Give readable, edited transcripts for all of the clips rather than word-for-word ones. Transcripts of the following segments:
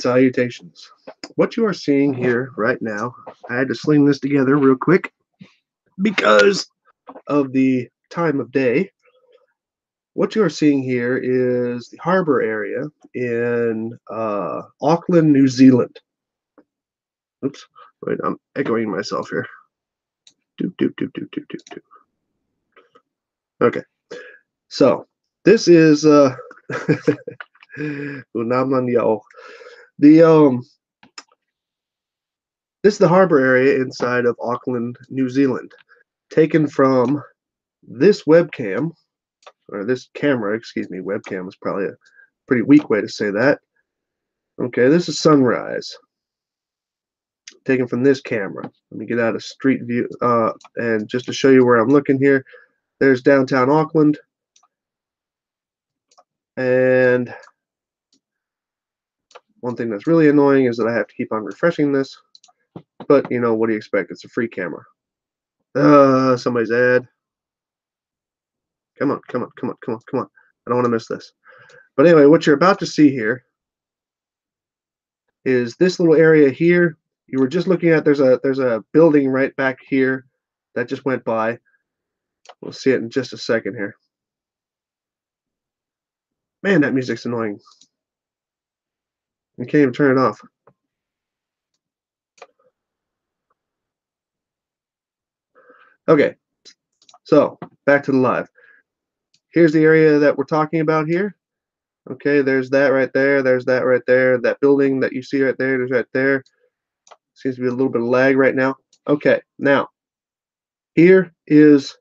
Salutations. What you are seeing here right now, I had to sling this together real quick because of the time of day. What you are seeing here is the harbor area in Auckland, New Zealand. Oops, wait, I'm echoing myself here. Doop, doop, doop, doop, doop, doop, doop. Okay, so this is the this is the harbor area inside of Auckland, New Zealand, taken from this webcam, or this camera, excuse me, webcam is probably a pretty weak way to say that. Okay, this is sunrise, taken from this camera. Let me get out of street view, and just to show you where I'm looking here, there's downtown Auckland, and one thing that's really annoying is that I have to keep on refreshing this, but you know, what do you expect? It's a free camera. Somebody's ad. Come on, come on, come on, come on, come on. I don't want to miss this. But anyway, what you're about to see here is this little area here. You were just looking at, there's a building right back here that just went by. We'll see it in just a second here. Man, that music's annoying. You can't even turn it off. Okay, so back to the live. Here's the area that we're talking about here. Okay, there's that right there. There's that right there. That building that you see right there, there's right there. Seems to be a little bit of lag right now. Okay, now here is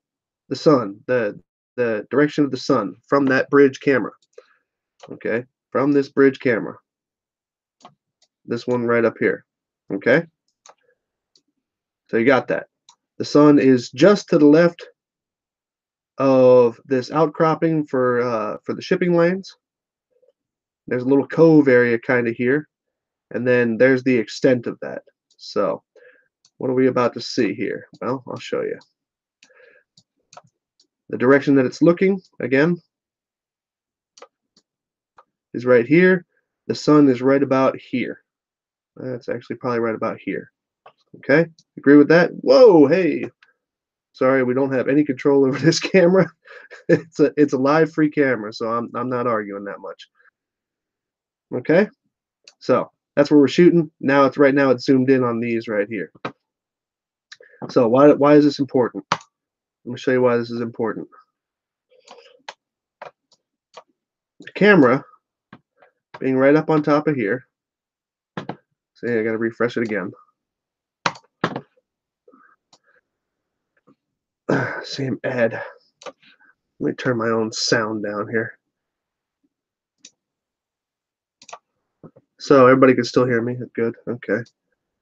the sun, the direction of the sun from that bridge camera. Okay, from this bridge camera. This one right up here. Okay, so you got that. The sun is just to the left of this outcropping for the shipping lanes. There's a little cove area kind of here, and then there's the extent of that. So what are we about to see here? Well, I'll show you. The direction that it's looking, again, is right here. The sun is right about here. That's actually probably right about here. Okay, agree with that? Whoa, hey. Sorry, we don't have any control over this camera. It's a live free camera, so I'm not arguing that much. Okay, so that's where we're shooting. Now it's right now it's zoomed in on these right here. So why is this important? Let me show you why this is important. The camera being right up on top of here. See, I gotta refresh it again. Same ad. Let me turn my own sound down here. So everybody can still hear me. Good. Okay.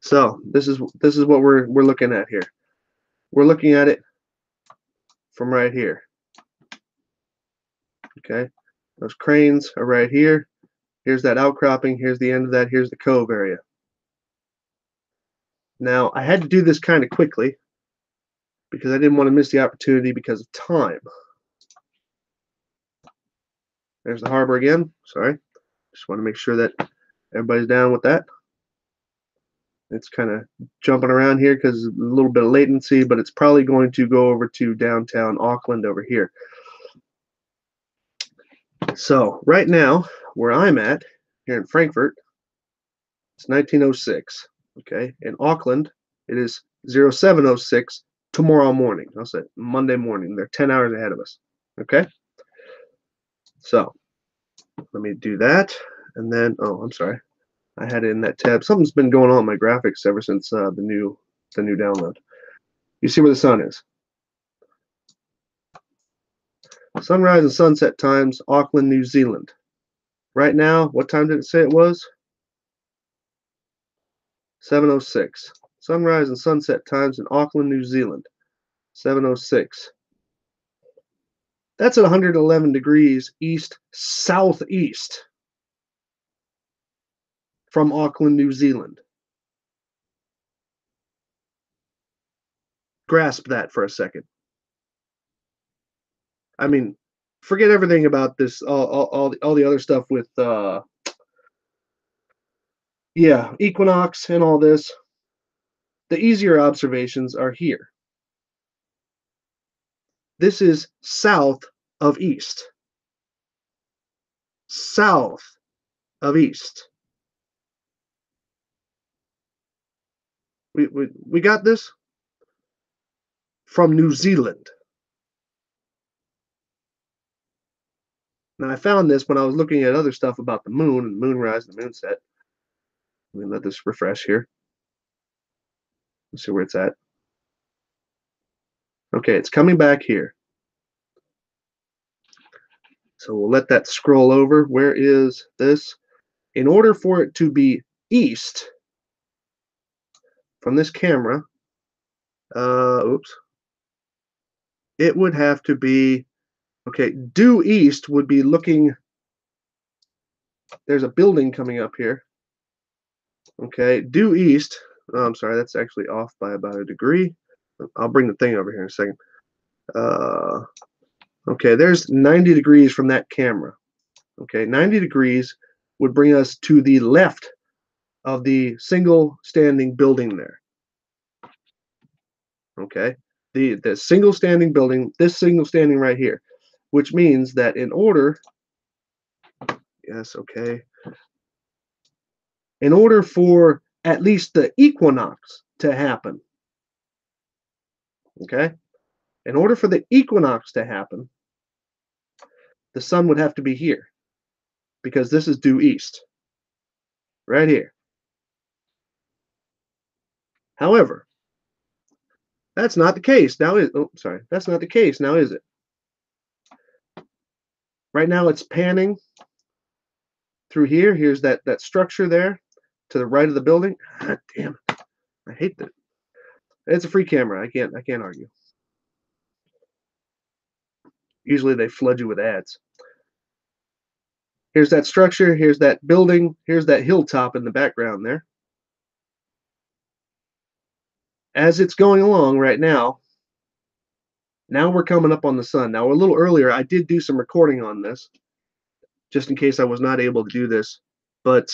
So this is what we're looking at here. We're looking at it from right here. Okay. Those cranes are right here. Here's that outcropping. Here's the end of that. Here's the cove area. Now I had to do this kind of quickly because I didn't want to miss the opportunity because of time. There's the harbor again. Sorry. Just want to make sure that everybody's down with that. It's kind of jumping around here because a little bit of latency, but it's probably going to go over to downtown Auckland over here. So right now, where I'm at, here in Frankfurt, it's 1906. Okay, in Auckland, it is 0706 tomorrow morning. I'll say Monday morning. They're 10 hours ahead of us. Okay, so let me do that, and then I'm sorry, I had it in that tab. Something's been going on with my graphics ever since the new download. You see where the sun is. Sunrise and sunset times, Auckland, New Zealand. Right now, what time did it say it was? 7:06. Sunrise and sunset times in Auckland, New Zealand. 7:06. That's at 111 degrees east southeast from Auckland, New Zealand. Grasp that for a second. I mean, forget everything about this, all the other stuff with yeah, equinox and all this, the easier observations are here. This is south of east. South of east. We got this from New Zealand. Now I found this when I was looking at other stuff about the moon and moonrise and moonset. Let me let this refresh here. Let's see where it's at. Okay, it's coming back here. So we'll let that scroll over. Where is this? In order for it to be east from this camera, oops, it would have to be, okay, due east would be looking, there's a building coming up here. Okay, due east, oh, I'm sorry, that's actually off by about a degree. I'll bring the thing over here in a second. Okay, there's 90 degrees from that camera. Okay, 90 degrees would bring us to the left of the single standing building there. Okay, the single standing building, this single standing right here, which means that in order, yes, okay, in order for at least the equinox to happen, okay, in order for the equinox to happen, the sun would have to be here because this is due east, right here. However, that's not the case now. Sorry, that's not the case now, is it? Right now, it's panning through here. Here's that structure there to the right of the building. God damn it! I hate that. It's a free camera. I can't argue. Usually they flood you with ads. Here's that structure. Here's that building. Here's that hilltop in the background there. As it's going along right now, now we're coming up on the sun. Now, a little earlier, I did do some recording on this, just in case I was not able to do this. But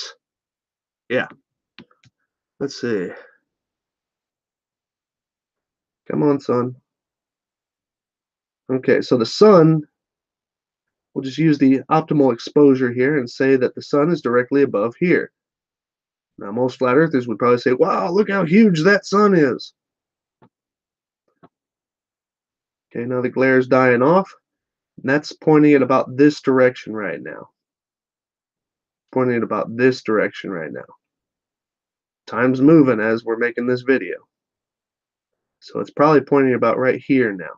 yeah, let's see. Come on, sun. Okay, so the sun, we'll just use the optimal exposure here and say that the sun is directly above here. Now, most flat earthers would probably say, wow, look how huge that sun is. Okay, now the glare is dying off. And that's pointing it about this direction right now. Pointing it about this direction right now. Time's moving as we're making this video. So it's probably pointing about right here now.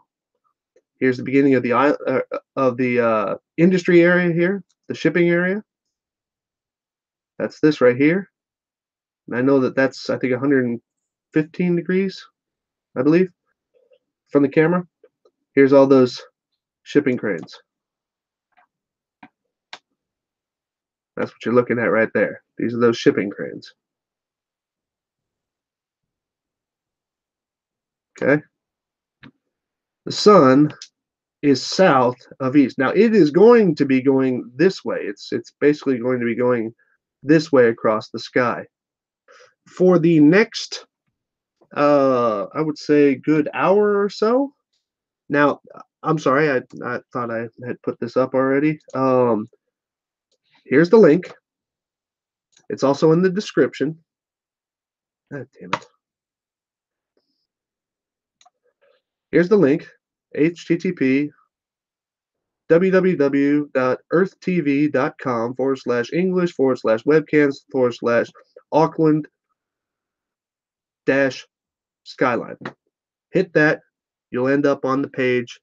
Here's the beginning of the industry area here, the shipping area. That's this right here. And I know that that's, I think, 115 degrees, I believe, from the camera. Here's all those shipping cranes. That's what you're looking at right there. These are those shipping cranes. Okay. The sun is south of east. Now it is going to be going this way. It's basically going to be going this way across the sky. For the next I would say good hour or so. Now, I'm sorry, I thought I had put this up already. Here's the link. It's also in the description. God damn it. Here's the link. http www.earthtv.com/English/webcams/Auckland-Skyline. Hit that. You'll end up on the page,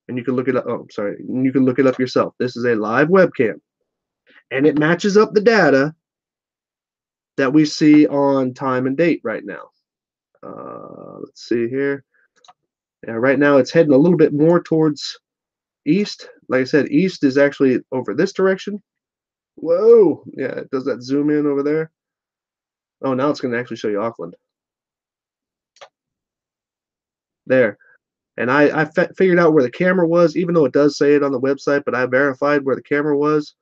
and you can look it up. Oh, I'm sorry. You can look it up yourself. This is a live webcam, and it matches up the data that we see on time and date right now. Let's see here. Yeah, right now it's heading a little bit more towards east. Like I said, east is actually over this direction. Whoa! Yeah, does that zoom in over there? Oh, now it's going to actually show you Auckland. There. And I figured out where the camera was, even though it does say it on the website, but I verified where the camera was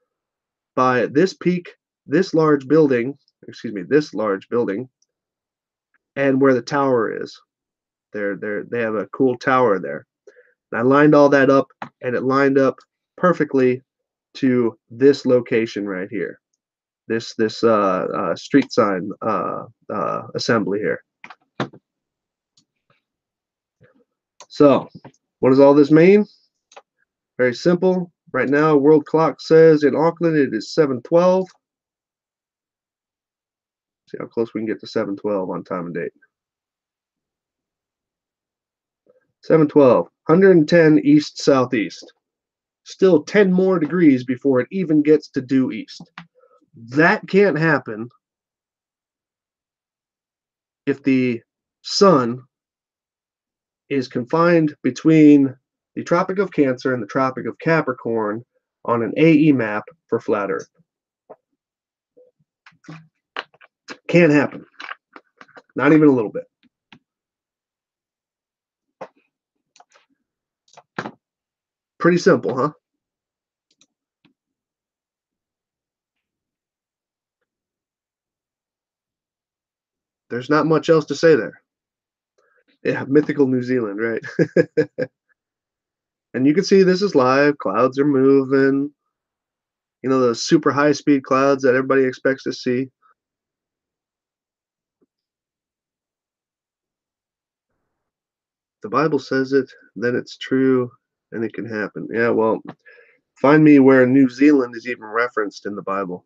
by this peak this large building, and where the tower is. They have a cool tower there. And I lined all that up, and it lined up perfectly to this location right here. This street sign assembly here. So, what does all this mean? Very simple. Right now, world clock says in Auckland it is 7:12. See how close we can get to 7:12 on time and date. 7:12, 110 east southeast. Still 10 more degrees before it even gets to due east. That can't happen if the sun is confined between the Tropic of Cancer and the Tropic of Capricorn on an AE map for flat Earth. Can't happen. Not even a little bit. Pretty simple, huh? There's not much else to say there. Yeah, mythical New Zealand, right? And you can see this is live. Clouds are moving. You know, those super high-speed clouds that everybody expects to see. The Bible says it, then it's true, and it can happen. Yeah, well, find me where New Zealand is even referenced in the Bible.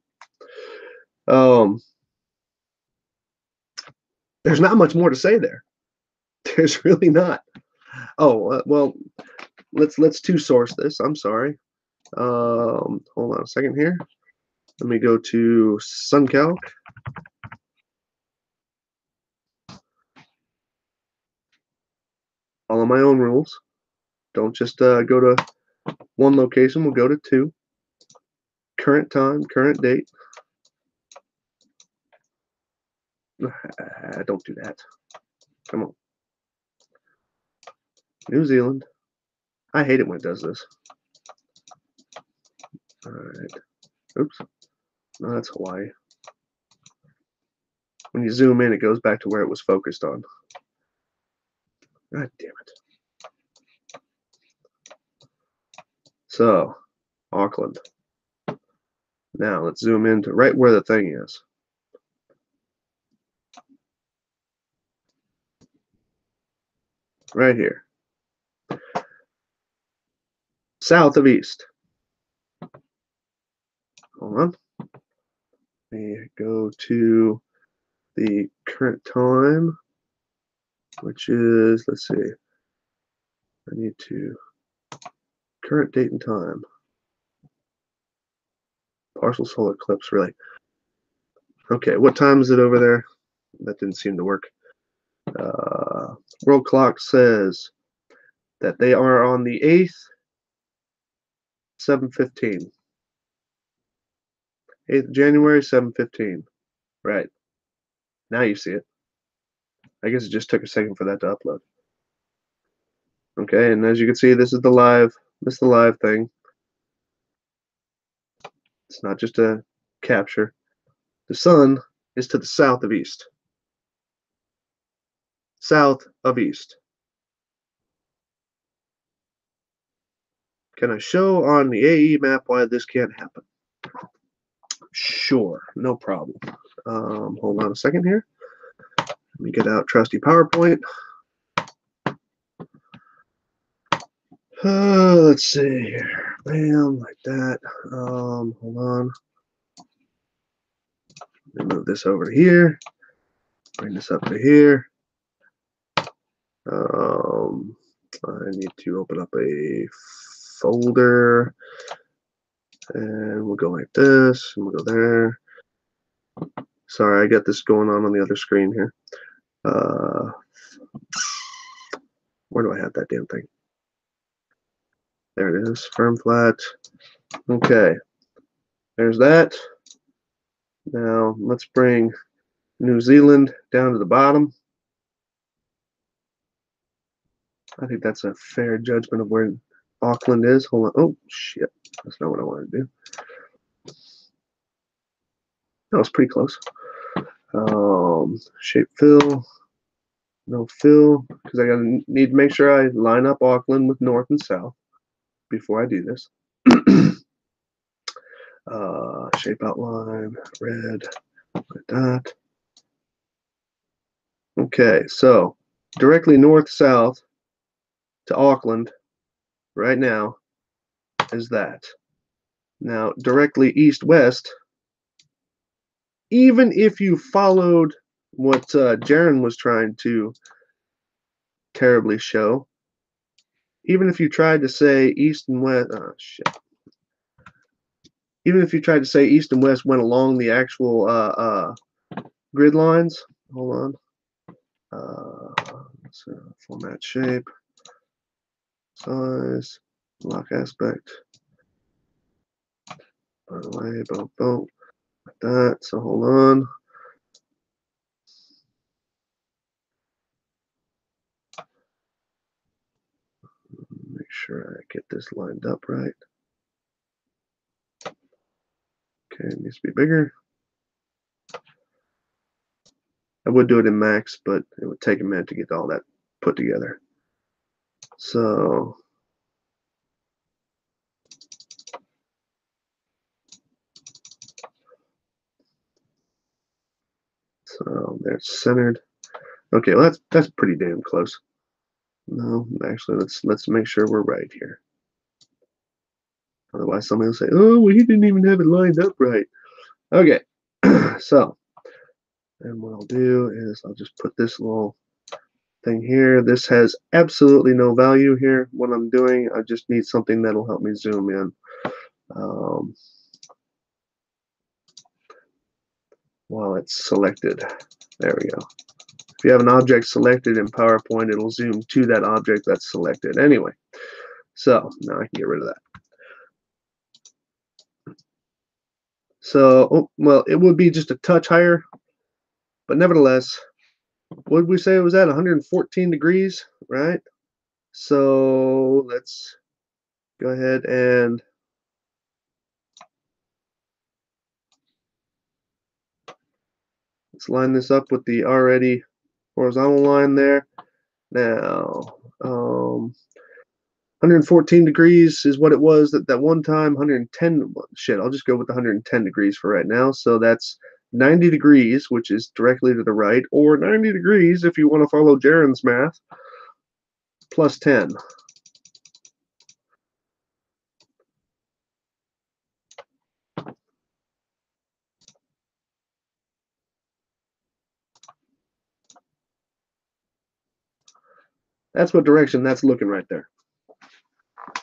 There's not much more to say there. There's really not. Oh, well, let's two source this. I'm sorry. Hold on a second here. Let me go to SunCalc. Follow my own rules. Don't just go to one location. We'll go to two. Current time, current date. Don't do that. Come on. New Zealand. I hate it when it does this. All right. Oops. No, that's Hawaii. When you zoom in, it goes back to where it was focused on. God damn it. So, Auckland. Now, let's zoom in to right where the thing is. Right here. South of east. Hold on. Let me go to the current time, which is, let's see. I need to, current date and time. Partial solar eclipse, really. Okay, what time is it over there? That didn't seem to work. World clock says that they are on the 8th, 7:15. 8th of January, 7:15. Right. Now you see it. I guess it just took a second for that to upload. Okay, and as you can see, this is the live thing. It's not just a capture. The sun is to the south of east. South of east. Can I show on the AE map why this can't happen? Sure, no problem. Hold on a second here. Let me get out trusty PowerPoint. Let's see here. Bam, like that. Hold on. Let me move this over to here. Bring this up to here. I need to open up a folder. And we'll go like this, and we'll go there. Sorry, I got this going on the other screen here. Where do I have that damn thing? There it is, firm flat. Okay, there's that. Now let's bring New Zealand down to the bottom. I think that's a fair judgment of where Auckland is. Hold on. Oh, shit. That's not what I wanted to do. That was pretty close. Shape fill. No fill, because I need to make sure I line up Auckland with north and south before I do this. Shape outline, red, like that. Okay, so directly north-south to Auckland right now is that. Now, directly east-west, even if you followed what Jaron was trying to terribly show, even if you tried to say east and west, oh shit. Even if you tried to say east and west went along the actual grid lines, hold on, so format shape, size, lock aspect, by the way, boom, boom, like that, so hold on. Make sure I get this lined up right. Okay, it needs to be bigger. I would do it in max, but it would take a minute to get all that put together. So there it's centered. Okay, well that's pretty damn close. No, actually, let's make sure we're right here. Otherwise, somebody will say, "Oh, well, he didn't even have it lined up right." Okay, so, and what I'll do is I'll just put this little thing here. This has absolutely no value here. What I'm doing, I just need something that'll help me zoom in. While it's selected, there we go. If you have an object selected in PowerPoint, it'll zoom to that object that's selected. Anyway, so now I can get rid of that. So, oh, well, it would be just a touch higher, but nevertheless, what did we say it was at? 114 degrees, right? So let's go ahead and let's line this up with the already horizontal line there. Now, 114 degrees is what it was that one time. 110, shit, I'll just go with 110 degrees for right now. So that's 90 degrees, which is directly to the right, or 90 degrees if you want to follow Jaron's math, plus 10. That's what direction that's looking right there.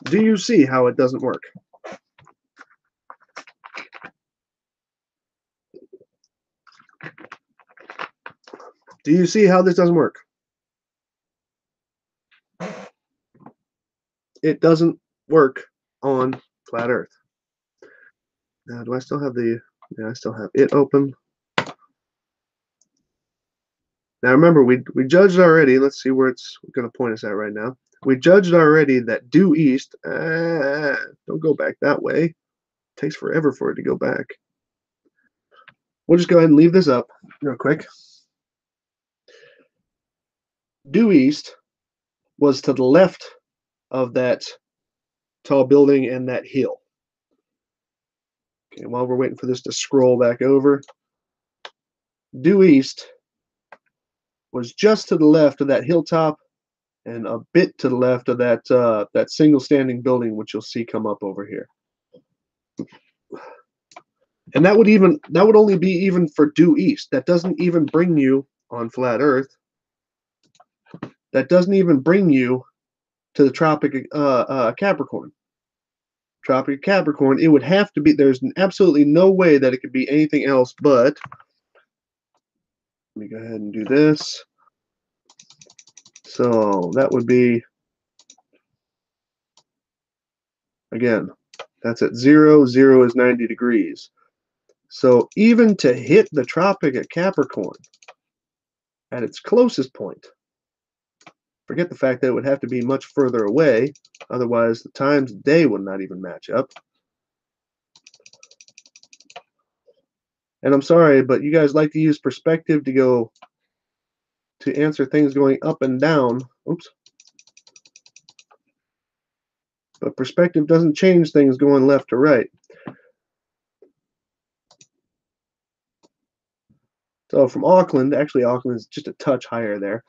Do you see how it doesn't work? Do you see how this doesn't work? It doesn't work on flat Earth. Now, do I still have the, yeah, I still have it open. Now remember, we judged already. Let's see where it's going to point us at right now. We judged already that due east, don't go back that way. It takes forever for it to go back. We'll just go ahead and leave this up real quick. Due east was to the left of that tall building and that hill. Okay, while we're waiting for this to scroll back over, due east was just to the left of that hilltop and a bit to the left of that that single standing building, which you'll see come up over here. And that would only be even for due east. That doesn't even bring you on flat Earth. That doesn't even bring you to the Tropic Capricorn. Tropic Capricorn, it would have to be, there's absolutely no way that it could be anything else but, let me go ahead and do this. So that would be, again, that's at 0, 0 is 90 degrees. So even to hit the Tropic of Capricorn at its closest point, forget the fact that it would have to be much further away, otherwise the times of day would not even match up. And I'm sorry, but you guys like to use perspective to answer things going up and down. Oops. But perspective doesn't change things going left to right. So from Auckland, actually Auckland is just a touch higher there.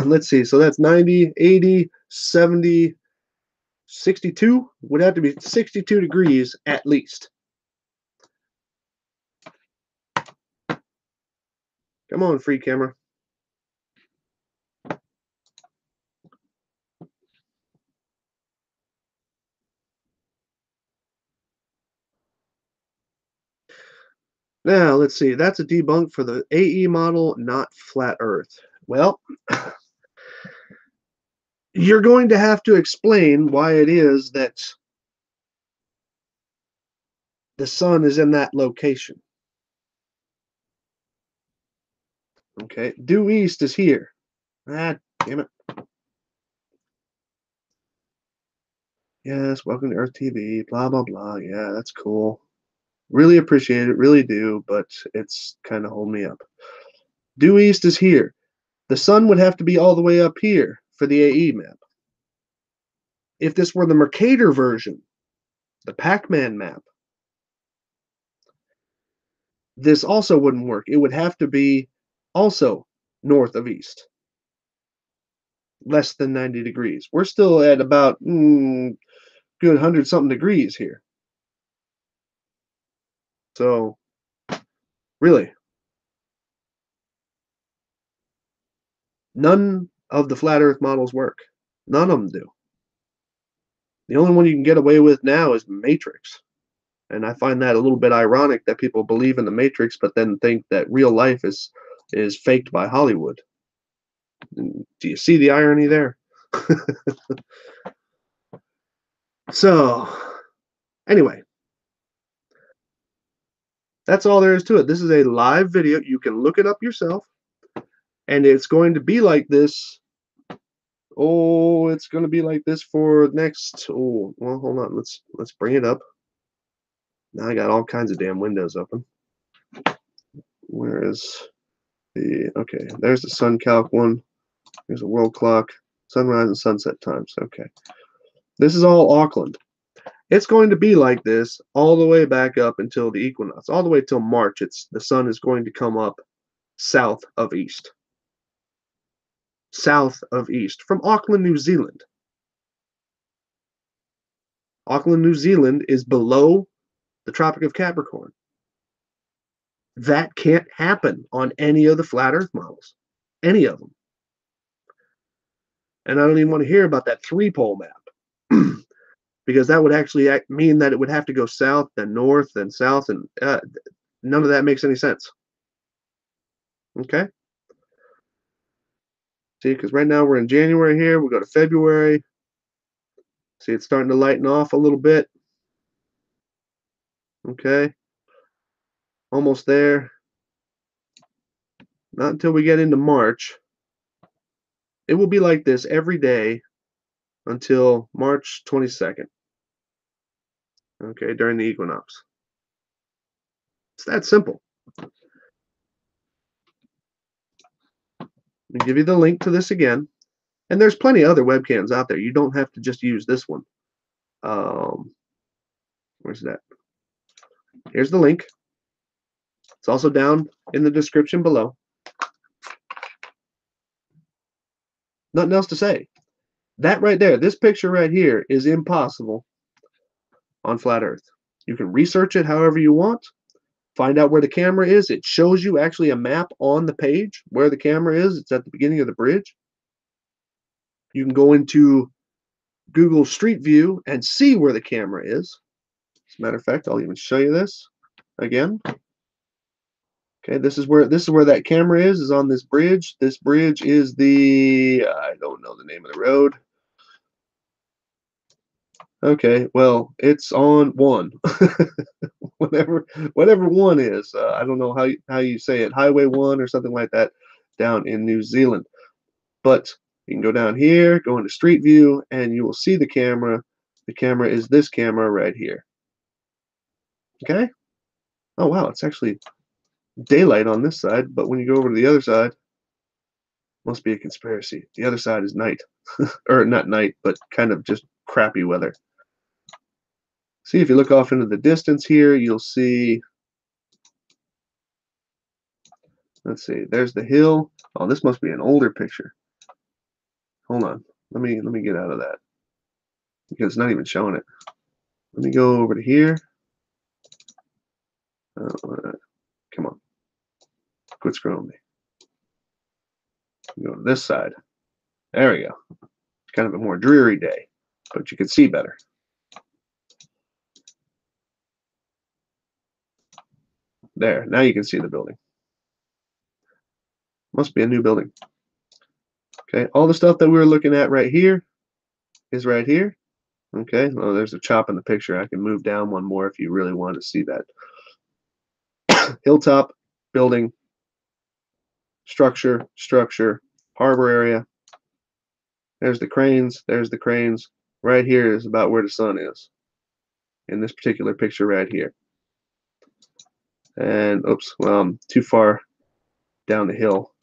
Let's see, so that's 90, 80, 70, 62. Would have to be 62 degrees at least. Come on, free camera. Now, let's see, that's a debunk for the AE model, not flat Earth. Well, you're going to have to explain why it is that the sun is in that location. Okay, due east is here. Ah, damn it. Yes, welcome to Earth TV, blah, blah, blah. Yeah, that's cool. Really appreciate it, really do, but it's kind of holding me up. Due east is here. The sun would have to be all the way up here for the AE map. If this were the Mercator version, the Pac-Man map, this also wouldn't work. It would have to be also north of east, less than 90 degrees. We're still at about good 100 something degrees here. So, really, none of the flat Earth models work. None of them do. The only one you can get away with now is Matrix. And I find that a little bit ironic that people believe in the Matrix but then think that real life is faked by Hollywood. Do you see the irony there? So, anyway, that's all there is to it. This is a live video. You can look it up yourself. And it's going to be like this. Oh, it's going to be like this for next. Oh, well, hold on. Let's bring it up. Now I got all kinds of damn windows open. Where is the? Okay, there's the sun calc one. There's a world clock, sunrise and sunset times. Okay, this is all Auckland. It's going to be like this all the way back up until the equinox, all the way till March. The sun is going to come up south of east. South of east from Auckland, New Zealand. Auckland, New Zealand is below the Tropic of Capricorn. That can't happen on any of the flat Earth models. Any of them. And I don't even want to hear about that 3-pole map. Because that would actually mean that it would have to go south, then north, then south, and none of that makes any sense. Okay? See, because right now we're in January here. We go to February. See, it's starting to lighten off a little bit. Okay? Almost there. Not until we get into March. It will be like this every day until March 22nd. Okay, during the equinox. It's that simple. I'll give you the link to this again. And there's plenty of other webcams out there. You don't have to just use this one. Where's that? Here's the link. It's also down in the description below. Nothing else to say. That right there, this picture right here is impossible on flat Earth. You can research it however you want. Find out where the camera is. It shows you actually a map on the page where the camera is. It's at the beginning of the bridge. You can go into Google Street View and see where the camera is. As a matter of fact, I'll even show you this again. Okay, this is where that camera is on this bridge. This bridge is the I don't know the name of the road. Okay, well, it's on 1. whatever 1 is. I don't know how you say it. Highway 1 or something like that down in New Zealand. But you can go down here, go into Street View, and you will see the camera. The camera is this camera right here. Okay? Oh, wow, it's actually daylight on this side, but when you go over to the other side, must be a conspiracy. The other side is night. Or not night, but kind of just crappy weather. See, if you look off into the distance here, you'll see, let's see, there's the hill. Oh, this must be an older picture. Hold on. Let me get out of that because it's not even showing it. Let me go over to here. Come on. Quit scrolling me. Go to this side. There we go. It's kind of a more dreary day, but you can see better. There. Now you can see the building. Must be a new building. Okay. All the stuff that we were looking at right here is right here. Okay. Well, there's a chop in the picture. I can move down one more if you really want to see that. Hilltop, building, structure, harbor area. There's the cranes. There's the cranes. Right here is about where the sun is in this particular picture right here. And oops, well, I'm too far down the hill.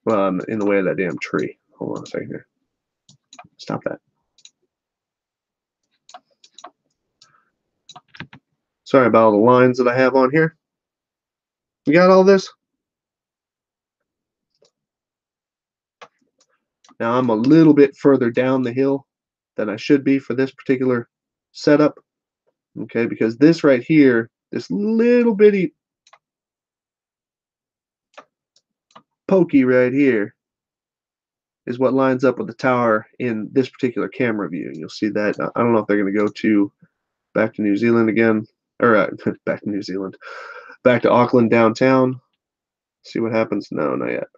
Well, I'm in the way of that damn tree. Hold on a second here. Stop that. Sorry about all the lines that I have on here. You got all this? Now I'm a little bit further down the hill than I should be for this particular setup. Okay, because this right here, this little bitty pokey right here is what lines up with the tower in this particular camera view. You'll see that. I don't know if they're going to go back to New Zealand again, or back to New Zealand, back to Auckland downtown. See what happens. No, not yet.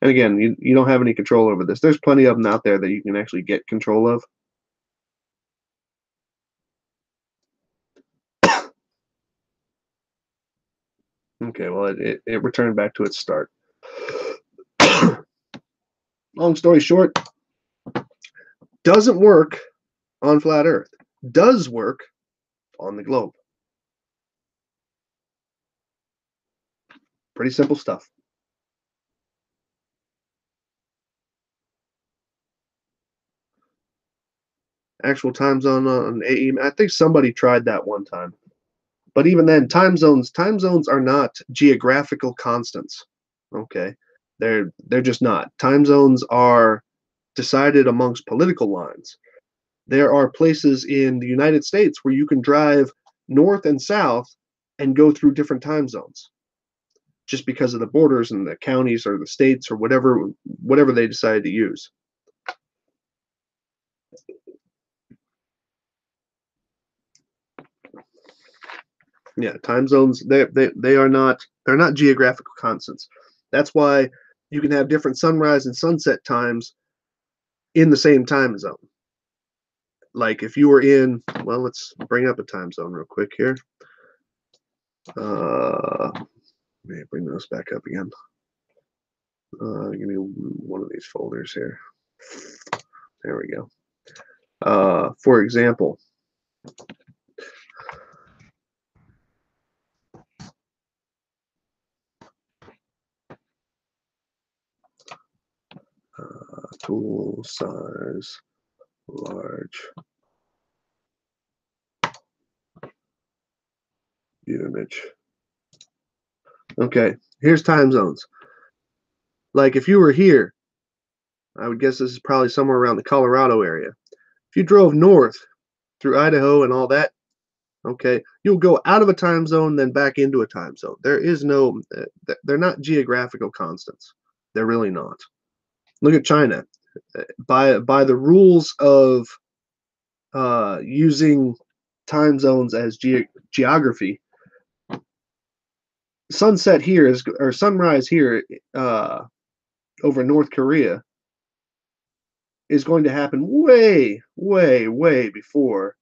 And again, you don't have any control over this. There's plenty of them out there that you can actually get control of. Okay, well, it returned back to its start. Long story short, doesn't work on flat Earth. Does work on the globe. Pretty simple stuff. Actual time zone on AE. I think somebody tried that one time. But even then, time zones are not geographical constants. Okay. They're just not. Time zones are decided amongst political lines. There are places in the United States where you can drive north and south and go through different time zones just because of the borders and the counties or the states or whatever they decided to use. Yeah, time zones they're not geographical constants. That's why you can have different sunrise and sunset times in the same time zone. Like if you were in, well, let's bring up a time zone real quick here. Let me bring those back up again. Give me one of these folders here. There we go. For example, tool size large view image. Okay, here's time zones. Like if you were here, I would guess this is probably somewhere around the Colorado area. If you drove north through Idaho and all that, okay, you'll go out of a time zone, then back into a time zone. There is no, they're not geographical constants. They're really not. Look at China. By the rules of using time zones as geography, sunset here is, or sunrise here over North Korea is going to happen way, way, way before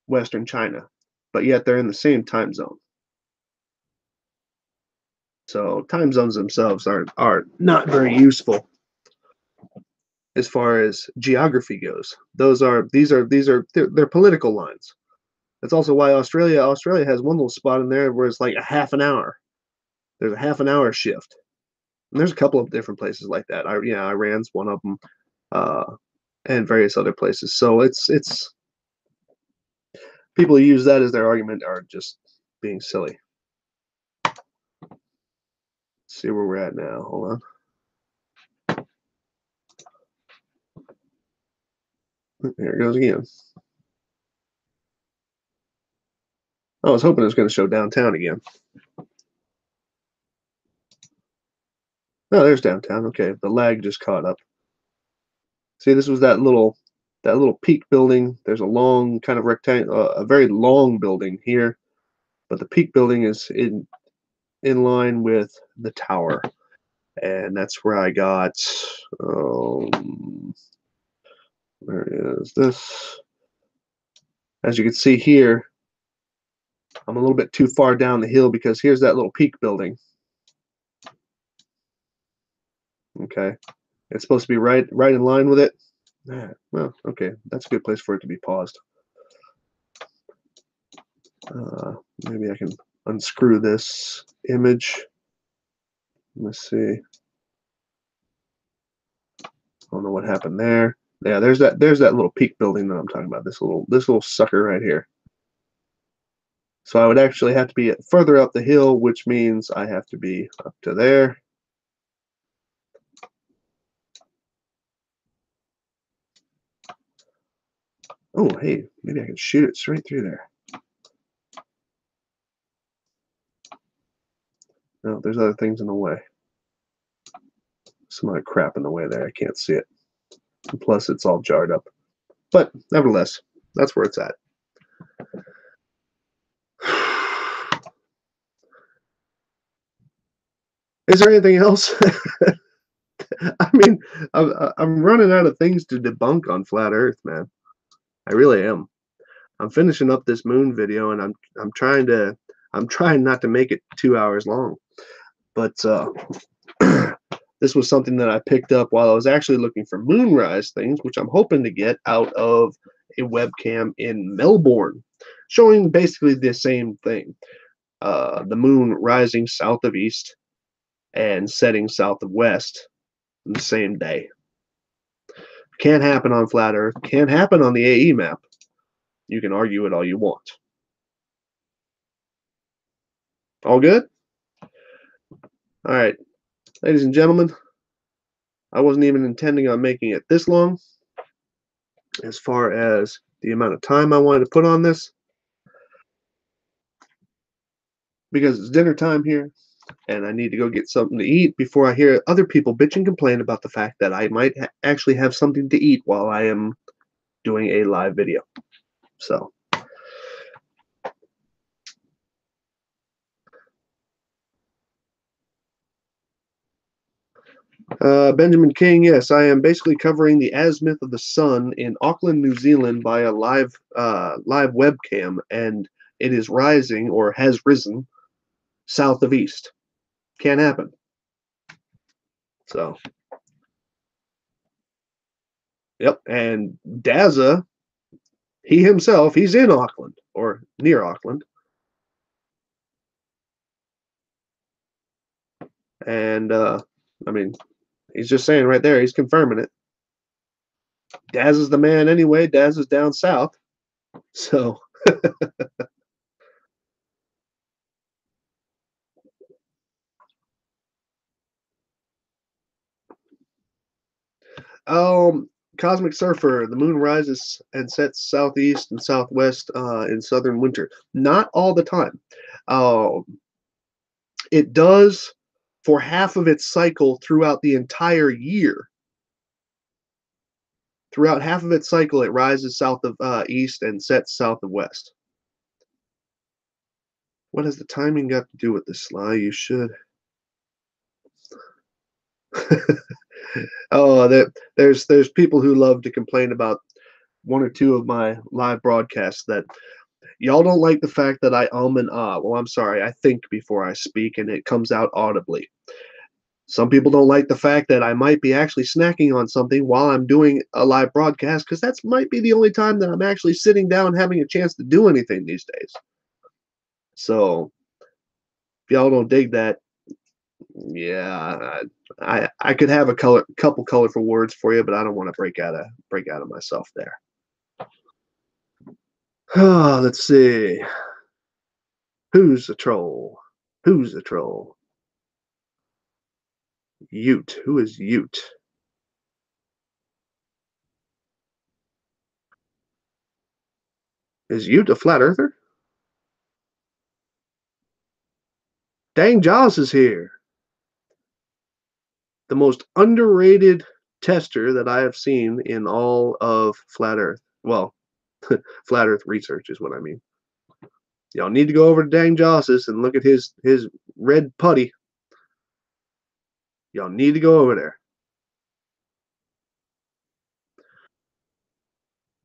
Western China, but yet they're in the same time zone. So time zones themselves are not very useful as far as geography goes. They're political lines. That's also why Australia has one little spot in there where it's like a half an hour. there's a half an hour shift. And there's a couple of different places like that. Iran's one of them, and various other places. So it's people who use that as their argument are just being silly. Let's see where we're at now. Hold on. There it goes again. I was hoping it was going to show downtown again. Oh, there's downtown. Okay, the lag just caught up. See, this was that little peak building. There's a long kind of rectangle, a very long building here, but the peak building is in line with the tower, and that's where I got. Where is this? As you can see here, I'm a little bit too far down the hill because here's that little peak building. Okay, it's supposed to be right in line with it. Yeah, well, okay, that's a good place for it to be paused. Maybe I can unscrew this image. Let's see. I don't know what happened there. Yeah, there's that little peak building that I'm talking about. This little sucker right here. So I would actually have to be further up the hill, which means I have to be up to there. Oh, hey, maybe I can shoot it straight through there. No, there's other things in the way. Some other crap in the way there. I can't see it. And plus, it's all jarred up. But nevertheless, that's where it's at. Is there anything else? I mean, I'm running out of things to debunk on flat Earth, man. I really am. I'm finishing up this moon video, and I'm trying not to make it 2 hours long. But this was something that I picked up while I was actually looking for moonrise things, which I'm hoping to get out of a webcam in Melbourne, showing basically the same thing. The moon rising south of east and setting south of west the same day. Can't happen on flat Earth. Can't happen on the AE map. You can argue it all you want. All good? All right, ladies and gentlemen, I wasn't even intending on making it this long as far as the amount of time I wanted to put on this, because it's dinner time here and I need to go get something to eat before I hear other people bitch and complain about the fact that I might actually have something to eat while I am doing a live video. So Benjamin King, yes, I am basically covering the azimuth of the sun in Auckland, New Zealand by a live webcam, and it is rising, or has risen, south of east. Can't happen. So, yep, and Daza, he himself, he's in Auckland, or near Auckland. And, I mean, he's just saying right there, he's confirming it. Daz is the man anyway. Daz is down south. So, Cosmic Surfer, the moon rises and sets southeast and southwest in southern winter. Not all the time. It does for half of its cycle throughout the entire year. Throughout half of its cycle, it rises south of east and sets south of west. What has the timing got to do with this, Sly? You should. Oh, there's people who love to complain about one or two of my live broadcasts that y'all don't like the fact that I and ah. Well, I'm sorry, I think before I speak, and it comes out audibly. Some people don't like the fact that I might be actually snacking on something while I'm doing a live broadcast, because that might be the only time that I'm actually sitting down having a chance to do anything these days. So if y'all don't dig that, Yeah, I could have a couple colorful words for you, but I don't want to break out of myself there. Oh, let's see. Who's the troll? Who's the troll? Ute. Who is Ute? Is Ute a flat earther? Dang, Jaws is here. The most underrated tester that I have seen in all of flat Earth. Well, flat Earth research is what I mean. Y'all need to go over to Dang Josses and look at his red putty. Y'all need to go over there.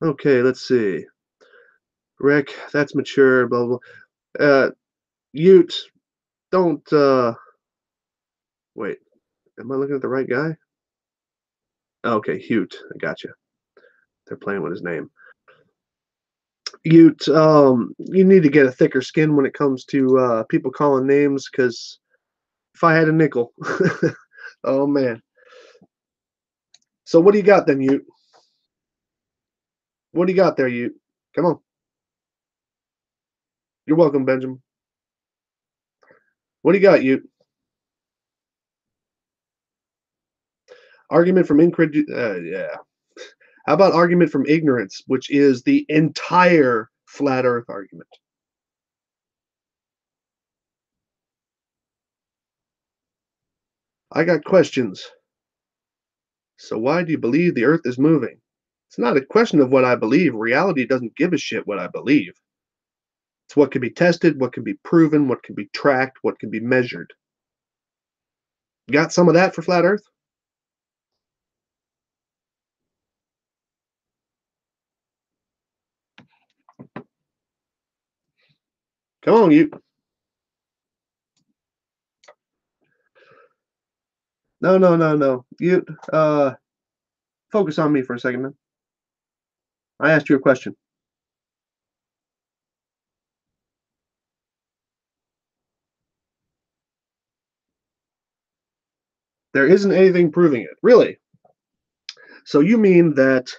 Okay, let's see. Rick, that's mature. Blah blah. Ute, don't. Wait. Am I looking at the right guy? Okay, Ute. I got you. They're playing with his name. Ute, you need to get a thicker skin when it comes to people calling names, because if I had a nickel, oh man. So what do you got then, Ute? What do you got there, Ute? Come on. You're welcome, Benjamin. What do you got, Ute? Argument from incredulity. Yeah. How about argument from ignorance, which is the entire flat Earth argument? I got questions. So why do you believe the Earth is moving? It's not a question of what I believe. Reality doesn't give a shit what I believe. It's what can be tested, what can be proven, what can be tracked, what can be measured. Got some of that for flat Earth? Come on, you. No, no, no, no. You focus on me for a second, man. I asked you a question. There isn't anything proving it. Really? So you mean that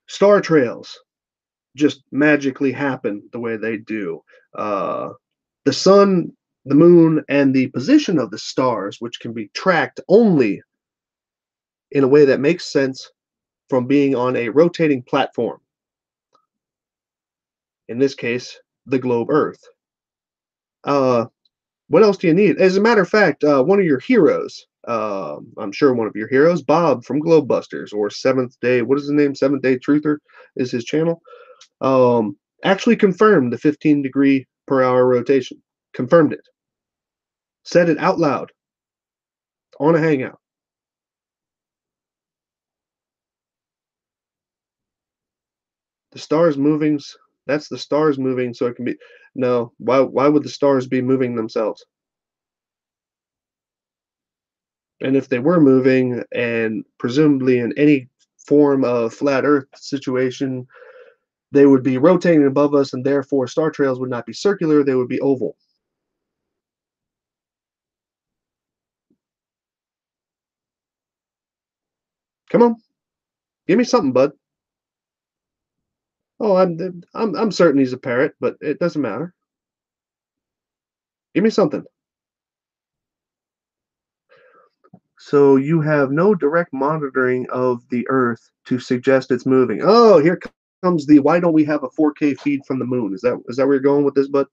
star trails just magically happen the way they do? Uh, the sun, the moon, and the position of the stars, which can be tracked only in a way that makes sense from being on a rotating platform, in this case, the globe Earth. Uh, what else do you need? As a matter of fact, one of your heroes, I'm sure one of your heroes, Bob from Globebusters or Seventh Day, what is his name? Seventh Day Truther is his channel. Actually confirmed the 15-degree per hour rotation. Confirmed it. Said it out loud on a hangout. The stars moving. That's the stars moving, so it can be. No, why would the stars be moving themselves? And if they were moving, and presumably in any form of flat Earth situation, they would be rotating above us, and therefore star trails would not be circular; they would be oval. Come on, give me something, bud. Oh, I'm certain he's a parrot, but it doesn't matter. Give me something. So you have no direct monitoring of the Earth to suggest it's moving. Oh, here comes the why don't we have a 4K feed from the moon? Is that where you're going with this, bud?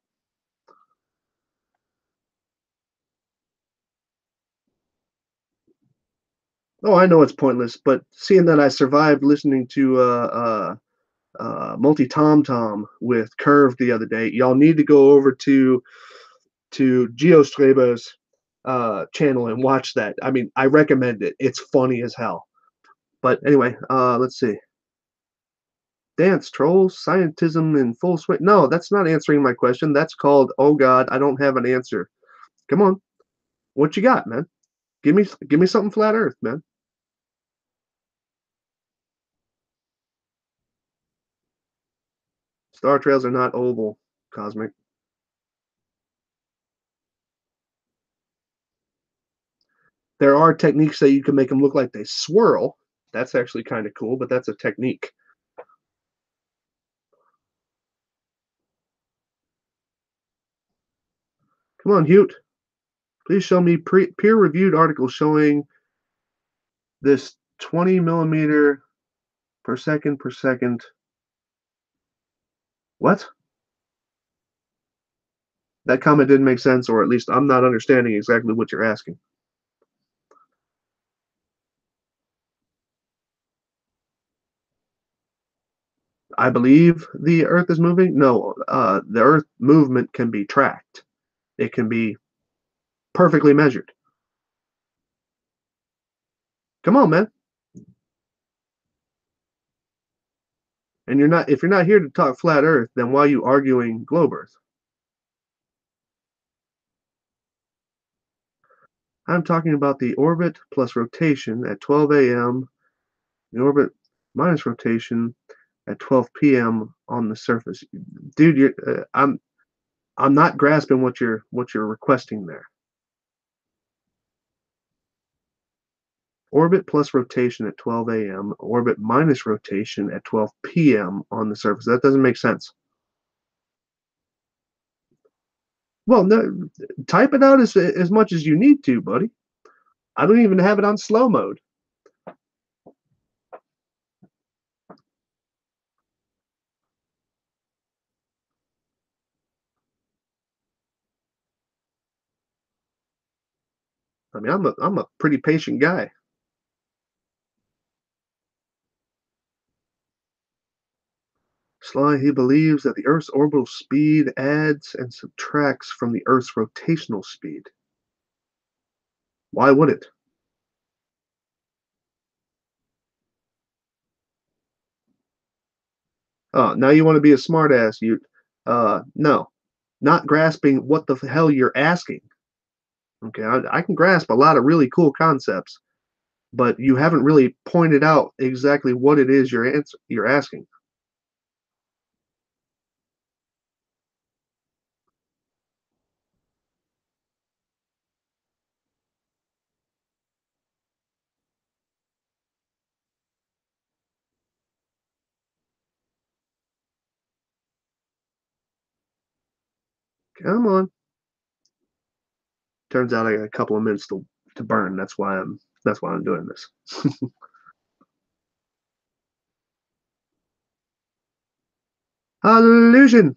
Oh, I know it's pointless, but seeing that I survived listening to Multi Tom Tom with Curve the other day, y'all need to go over to Geostreber's channel and watch that. I mean, I recommend it. It's funny as hell. But anyway, let's see. Dance, trolls, scientism in full swing. No, that's not answering my question. That's called, oh God, I don't have an answer. Come on. What you got, man? Give me something flat earth, man. Star trails are not oval, Cosmic. There are techniques that you can make them look like they swirl. That's actually kind of cool, but that's a technique. Come on, Hute. Please show me peer-reviewed articles showing this 20 millimeter per second. What? That comment didn't make sense, or at least I'm not understanding exactly what you're asking. I believe the Earth is moving. No, the Earth movement can be tracked. It can be perfectly measured. Come on, man. And you're not if you're not here to talk flat Earth, then why are you arguing globe Earth? I'm talking about the orbit plus rotation at 12 a.m. The orbit minus rotation at 12 p.m. on the surface. Dude, I'm not grasping what you're requesting there. Orbit plus rotation at 12 a.m. Orbit minus rotation at 12 p.m. on the surface. That doesn't make sense. Well, no, type it out as much as you need to, buddy. I don't even have it on slow mode. I mean, I'm a pretty patient guy. Sly, he believes that the Earth's orbital speed adds and subtracts from the Earth's rotational speed. Why would it? Now you want to be a smartass, you. No, not grasping what the hell you're asking. Okay, I can grasp a lot of really cool concepts, but you haven't really pointed out exactly what it is you're asking. Come on. Turns out I got a couple of minutes to burn. That's why I'm doing this. Illusion.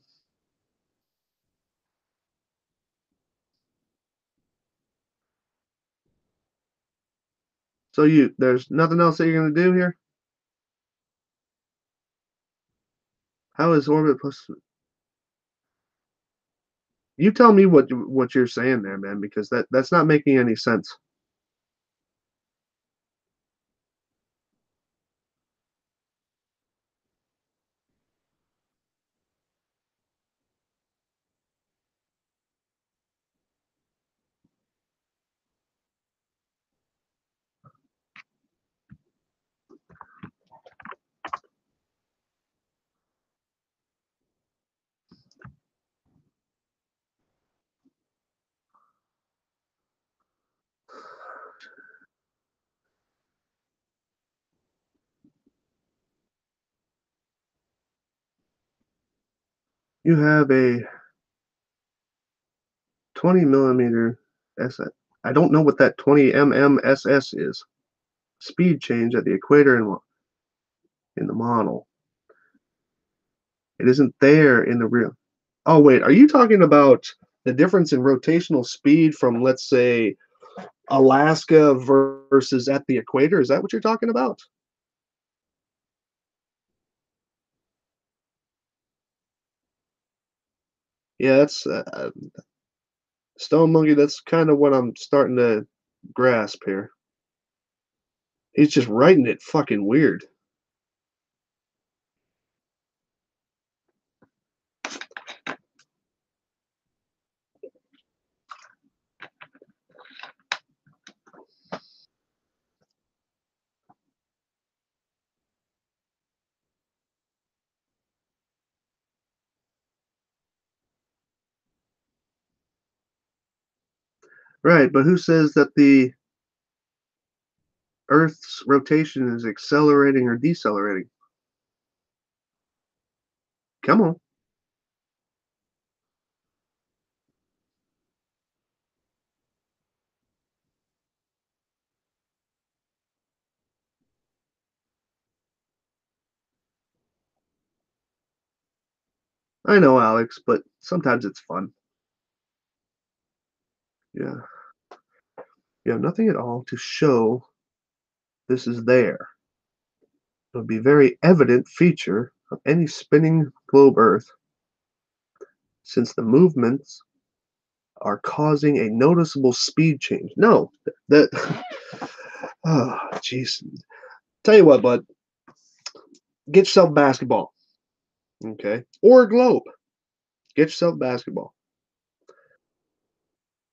So there's nothing else that you're gonna do here. How is orbit plus? You tell me what you're saying there, man, because that's not making any sense. You have a 20 millimeter SS. I don't know what that 20 mmss is. Speed change at the equator in the model. It isn't there in the real. Oh wait, are you talking about the difference in rotational speed from, let's say, Alaska versus at the equator? Is that what you're talking about? Yeah, that's Stone Monkey. That's kind of what I'm starting to grasp here. He's just writing it fucking weird. Right, but who says that the Earth's rotation is accelerating or decelerating? Come on. I know, Alex, but sometimes it's fun. Yeah. You have nothing at all to show this is there. It would be a very evident feature of any spinning globe Earth, since the movements are causing a noticeable speed change. No, that. Oh, jeez. Tell you what, bud. Get yourself a basketball, okay, or a globe. Get yourself a basketball,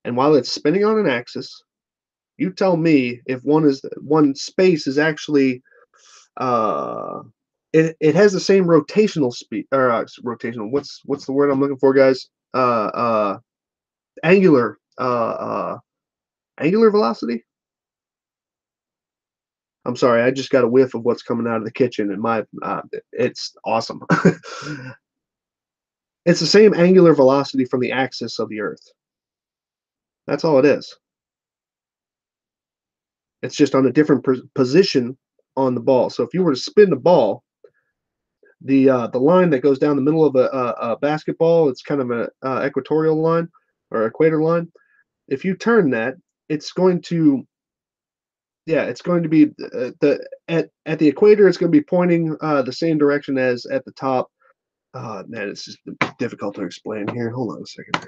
and while it's spinning on an axis, you tell me if one space is actually uh it has the same rotational speed or rotational. What's the word I'm looking for, guys? Angular angular velocity. I'm sorry, I just got a whiff of what's coming out of the kitchen, and my it's awesome. It's the same angular velocity from the axis of the Earth. That's all it is. It's just on a different position on the ball. So if you were to spin the ball, the line that goes down the middle of a basketball, it's kind of an equatorial line or equator line. If you turn that, it's going to yeah, it's going to be the at the equator. It's going to be pointing the same direction as at the top. Man, it's just difficult to explain here. Hold on a second.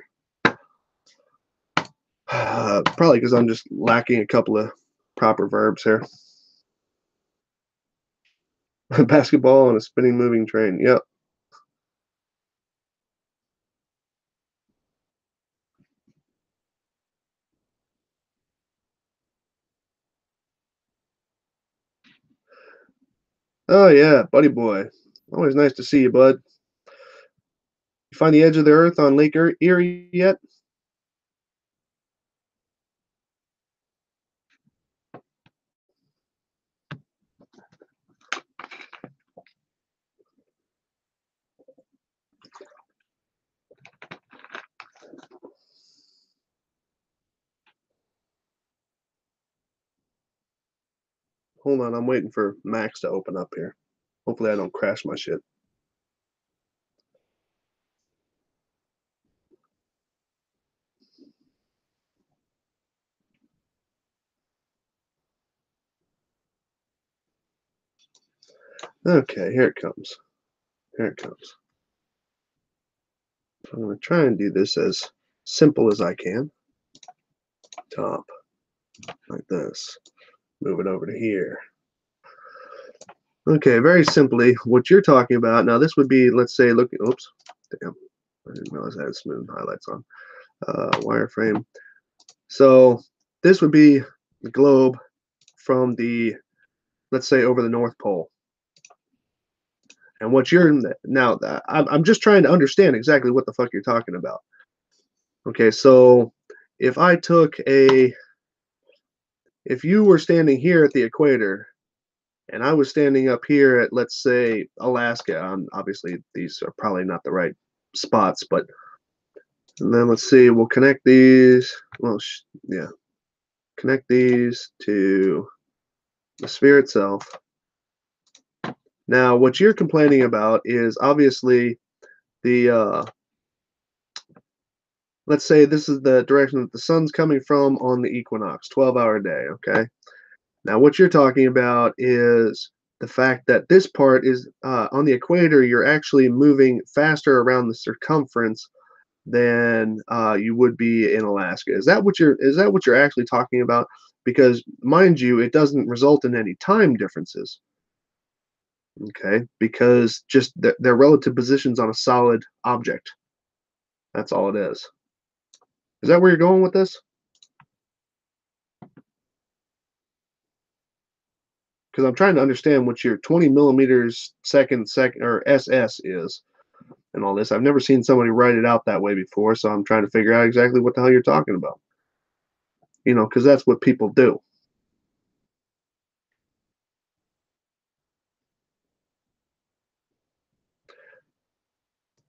Probably because I'm just lacking a couple of proper verbs here. Basketball on a spinning moving train. Yep. Oh yeah, buddy boy. Always nice to see you, bud. You find the edge of the earth on Lake Erie yet? Hold on, I'm waiting for Max to open up here. Hopefully I don't crash my shit. Okay, here it comes. Here it comes. I'm going to try and do this as simple as I can. Top, like this. Move it over to here. Okay, very simply, what you're talking about, now this would be, let's say, look, oops, damn, I didn't realize I had smooth highlights on. Wireframe. So this would be the globe from the, let's say, over the North Pole. And what you're now, I'm just trying to understand exactly what the fuck you're talking about. Okay, so if I took if you were standing here at the equator and I was standing up here at, let's say, Alaska, obviously these are probably not the right spots, but and then let's see, we'll connect these. Well, yeah, connect these to the sphere itself. Now, what you're complaining about is obviously the let's say this is the direction that the sun's coming from on the equinox, 12-hour day, okay? Now, what you're talking about is the fact that this part is on the equator, you're actually moving faster around the circumference than you would be in Alaska. Is that what you're actually talking about? Because mind you, it doesn't result in any time differences. Okay, because just their relative positions on a solid object. That's all it is. Is that where you're going with this? Because I'm trying to understand what your 20 millimeters second or SS is and all this. I've never seen somebody write it out that way before, so I'm trying to figure out exactly what the hell you're talking about. You know, because that's what people do.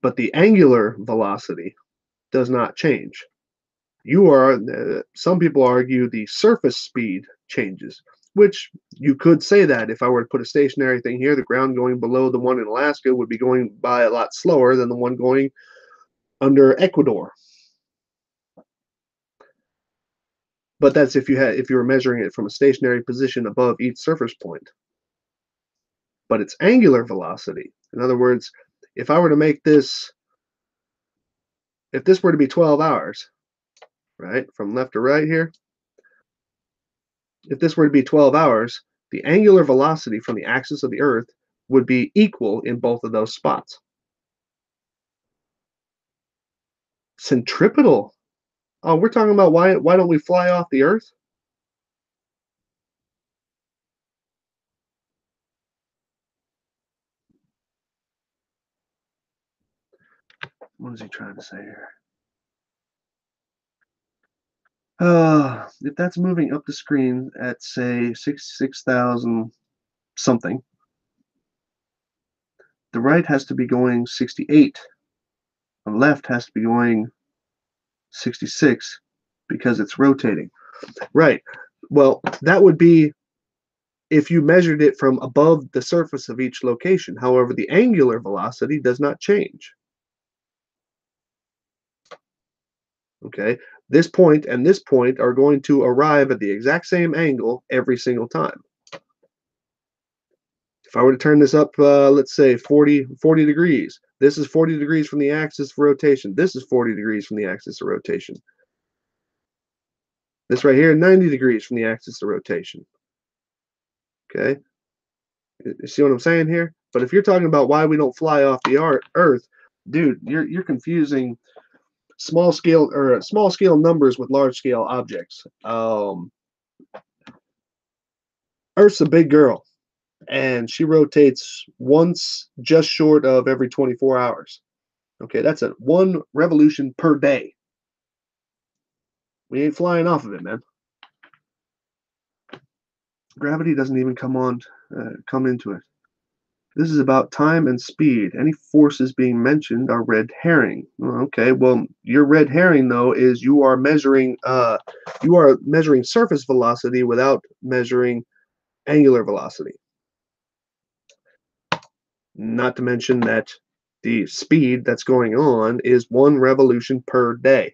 but the angular velocity does not change. You are, some people argue the surface speed changes, which you could say that if I were to put a stationary thing here, the ground going below the one in Alaska would be going by a lot slower than the one going under Ecuador. But that's if you were measuring it from a stationary position above each surface point. But it's angular velocity. In other words, if I were to make this, if this were to be 12 hours, right, from left to right here, if this were to be 12 hours, the angular velocity from the axis of the Earth would be equal in both of those spots. Centripetal. Oh, we're talking about why don't we fly off the Earth? What is he trying to say here? If that's moving up the screen at say 66,000 something, the right has to be going 68. The left has to be going 66 because it's rotating. Right. Well, that would be if you measured it from above the surface of each location. However, the angular velocity does not change. Okay. This point and this point are going to arrive at the exact same angle every single time. If I were to turn this up, let's say 40 degrees, this is 40 degrees from the axis of rotation. This is 40 degrees from the axis of rotation. This right here, 90 degrees from the axis of rotation. Okay. You see what I'm saying here? But if you're talking about why we don't fly off the Earth, dude, you're confusing small scale numbers with large scale objects. Earth's a big girl, and she rotates once just short of every 24 hours. Okay, that's a one revolution per day. We ain't flying off of it, man. Gravity doesn't even come into it. This is about time and speed. Any forces being mentioned are red herring. Okay, well, your red herring though is you are measuring surface velocity without measuring angular velocity. Not to mention that the speed that's going on is one revolution per day.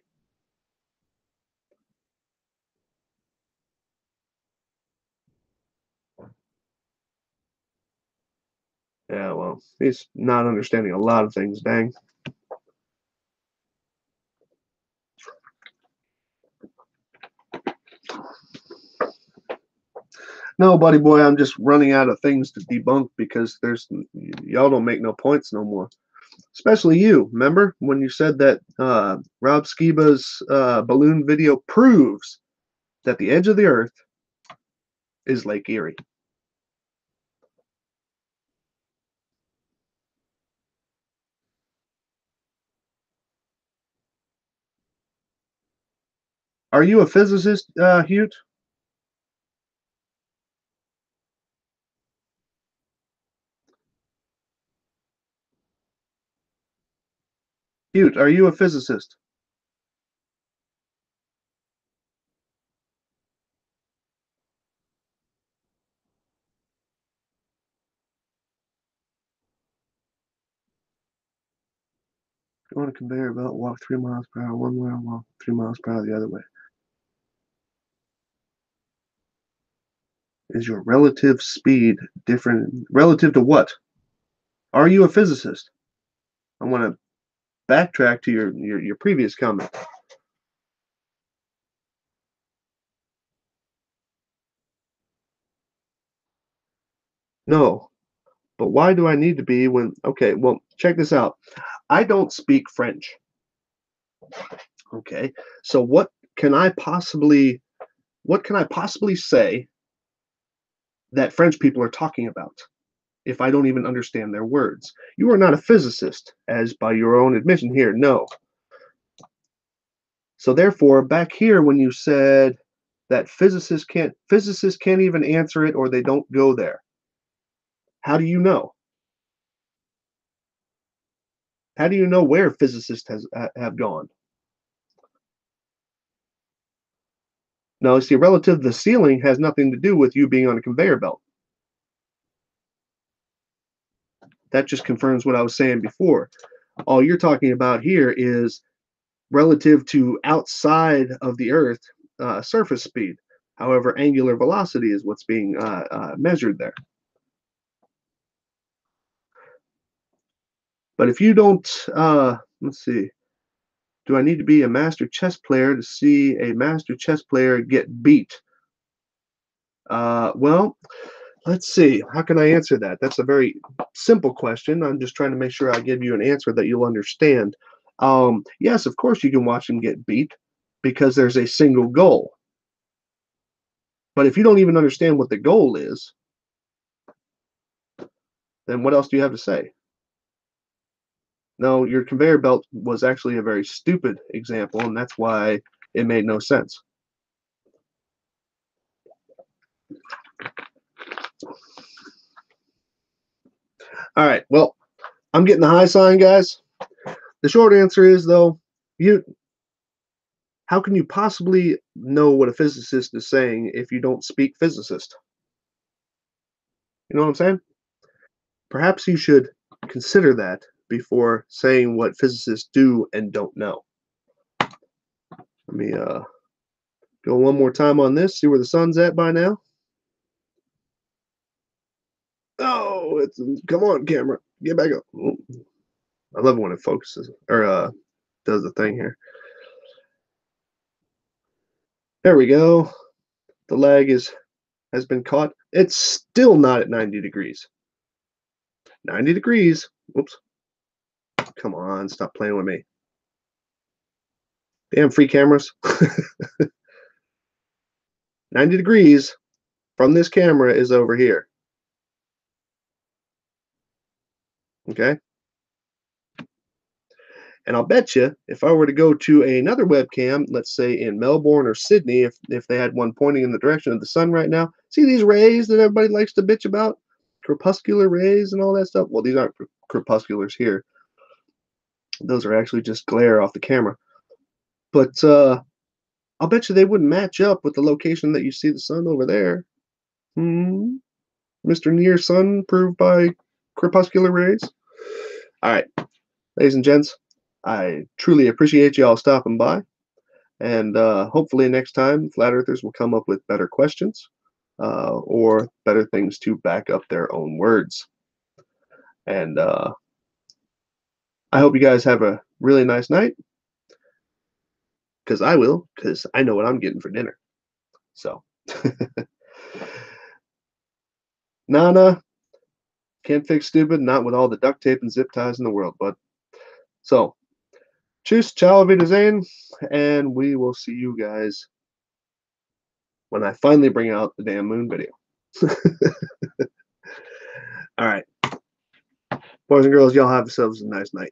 Yeah, well, he's not understanding a lot of things, dang. No, buddy boy, I'm just running out of things to debunk because y'all don't make no points no more. Especially you. Remember when you said that Rob Skiba's balloon video proves that the edge of the Earth is Lake Erie? Are you a physicist, Hute? Hute, are you a physicist? Go on a conveyor belt, walk 3 miles per hour one way, walk 3 miles per hour the other way. Is your relative speed different relative to what? Are you a physicist? I want to backtrack to your previous comment. No, but why do I need to be when? Okay, well, check this out. I don't speak French. Okay, so what can I possibly say that French people are talking about if I don't even understand their words? You are not a physicist, as by your own admission here. No. So therefore, back here when you said that physicists can't even answer it or they don't go there. How do you know? How do you know where physicists have gone? No, see, relative to the ceiling has nothing to do with you being on a conveyor belt. That just confirms what I was saying before. All you're talking about here is relative to outside of the Earth surface speed. However, angular velocity is what's being measured there. But if you don't, let's see, do I need to be a master chess player to see a master chess player get beat? Well, let's see. How can I answer that? That's a very simple question. I'm just trying to make sure I give you an answer that you'll understand. Yes, of course you can watch them get beat because there's a single goal. But if you don't even understand what the goal is, then what else do you have to say? No, your conveyor belt was actually a very stupid example, and that's why it made no sense. All right, well, I'm getting the high sign, guys. The short answer is, though, you how can you possibly know what a physicist is saying if you don't speak physicist? You know what I'm saying? Perhaps you should consider that before saying what physicists do and don't know. Let me go one more time on this, see where the sun's at by now. Oh, it's come on, camera, get back up. Oh, I love it when it focuses or does the thing here. There we go. The lag has been caught. It's still not at 90 degrees. 90 degrees. Whoops. Come on, stop playing with me. Damn free cameras. 90 degrees from this camera is over here. Okay. And I'll bet you if I were to go to another webcam, let's say in Melbourne or Sydney, if they had one pointing in the direction of the sun right now, see these rays that everybody likes to bitch about? Crepuscular rays and all that stuff? Well, these aren't crepusculars here. Those are actually just glare off the camera. But I'll bet you they wouldn't match up with the location that you see the sun over there. Mr. Near Sun proved by crepuscular rays. All right, ladies and gents, I truly appreciate you all stopping by. And hopefully next time, flat earthers will come up with better questions or better things to back up their own words. And I hope you guys have a really nice night. Because I will, because I know what I'm getting for dinner. So, Nana, can't fix stupid, not with all the duct tape and zip ties in the world, bud. So, tschüss, ciao, wiedersehen, and we will see you guys when I finally bring out the damn moon video. All right. Boys and girls, y'all have yourselves a nice night.